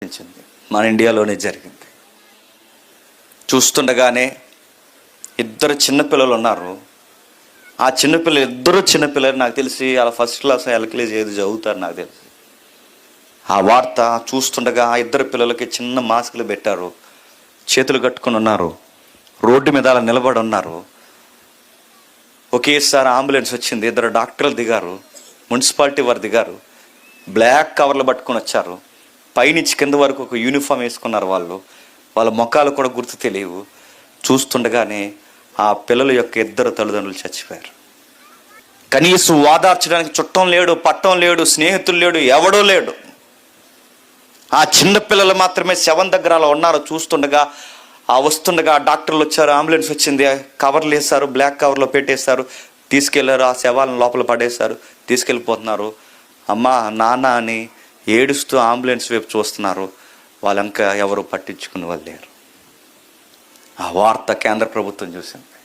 సంభవించింది, మన ఇండియాలోనే జరిగింది. చూస్తుండగానే ఇద్దరు చిన్నపిల్లలు ఉన్నారు. ఆ ఇద్దరు చిన్నపిల్లలు నాకు తెలిసి అలా ఫస్ట్ క్లాస్ ఎల్కేజీ ఏది చదువుతారు నాకు తెలిసి. ఆ వార్త చూస్తుండగా ఆ ఇద్దరు పిల్లలకి చిన్న మాస్కులు పెట్టారు, చేతులు కట్టుకుని ఉన్నారు, రోడ్డు మీద అలా నిలబడి ఉన్నారు. ఒకేసారి అంబులెన్స్ వచ్చింది, ఇద్దరు డాక్టర్లు దిగారు, మున్సిపాలిటీ వారు దిగారు, బ్లాక్ కవర్లు పట్టుకొని వచ్చారు. పైనుంచి కింద వరకు ఒక యూనిఫామ్ వేసుకున్నారు. వాళ్ళ ముఖాలు కూడా గుర్తు తెలియవు. చూస్తుండగానే ఆ పిల్లల యొక్క ఇద్దరు తల్లిదండ్రులు చచ్చిపోయారు. కనీసం వాదార్చడానికి చుట్టం లేడు, పట్టం లేడు, స్నేహితులు లేడు, ఎవడో లేడు. ఆ చిన్న పిల్లలు మాత్రమే శవం దగ్గర అలా ఉన్నారు. చూస్తుండగా వస్తుండగా డాక్టర్లు వచ్చారు, అంబులెన్స్ వచ్చింది, కవర్లు వేశారు, బ్లాక్ కవర్లో పెట్టేశారు, తీసుకెళ్లారు. ఆ శవాలను లోపల పడేశారు, తీసుకెళ్ళిపోతున్నారు. అమ్మా నాన్న అని ఏడుస్తూ అంబులెన్స్ వైపు చూస్తున్నారు. వాళ్ళంకా ఎవరు పట్టించుకుని వాళ్ళు లేరు. ఆ వార్త కేంద్ర ప్రభుత్వం చూసింది,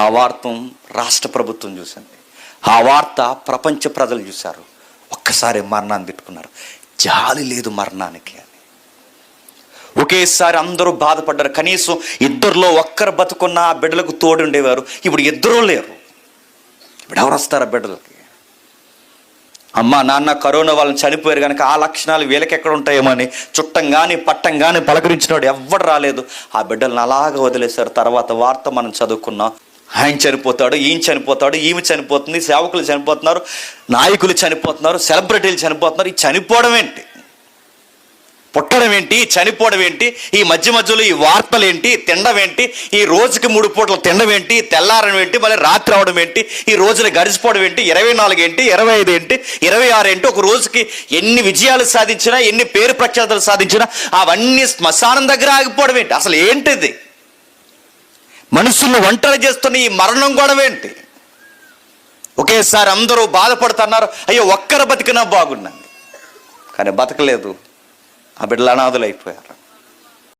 ఆ వార్త రాష్ట్ర ప్రభుత్వం చూసింది, ఆ వార్త ప్రపంచ ప్రజలు చూశారు. ఒక్కసారి మరణాన్ని తిట్టుకున్నారు. జాలి లేదు మరణానికి అని. ఒకేసారి అందరూ బాధపడ్డారు. కనీసం ఇద్దరిలో ఒక్కరు బతుకున్న ఆ బిడ్డలకు తోడు ఉండేవారు. ఇప్పుడు ఇద్దరూ లేరు. ఇప్పుడు ఎవరు వస్తారు ఆ బిడ్డలకి? అమ్మ నాన్న కరోనా వాళ్ళని చనిపోయారు కనుక ఆ లక్షణాలు వీళ్ళకి ఎక్కడ ఉంటాయేమో అని చుట్టం కానీ పట్టం కానీ పలకరించినవాడు ఎవ్వడు రాలేదు. ఆ బిడ్డలను అలాగ వదిలేశారు. తర్వాత వార్త మనం చదువుకున్నాం. ఆయన చనిపోతాడు, ఈయన చనిపోతాడు, ఈమె చనిపోతుంది, సేవకులు చనిపోతున్నారు, నాయకులు చనిపోతున్నారు, సెలబ్రిటీలు చనిపోతున్నారు. ఈ చనిపోవడం ఏంటి, పుట్టడం ఏంటి, చనిపోవడం ఏంటి, ఈ మధ్యలో ఈ వార్తలు ఏంటి, తినడం ఏంటి, ఈ రోజుకి 3 పూటలు తినడం ఏంటి, తెల్లారడం ఏంటి, మళ్ళీ రాత్రి అవడం ఏంటి, ఈ రోజులు గడిచిపోవడం ఏంటి, 24 ఏంటి, 25 ఏంటి, 26 ఏంటి, ఒక రోజుకి ఎన్ని విజయాలు సాధించినా, ఎన్ని పేరు ప్రఖ్యాతలు సాధించినా అవన్నీ శ్మశానం దగ్గర ఆగిపోవడం ఏంటి? అసలు ఏంటిది? మనుషులను ఒంటరి చేస్తున్న ఈ మరణం గొడవ ఏంటి? ఒకేసారి అందరూ బాధపడుతున్నారు, అయ్యో ఒక్కరు బతికినా బాగున్నాను, కానీ బతకలేదు. ఆ బిడ్డలు అనాథులు అయిపోయారు.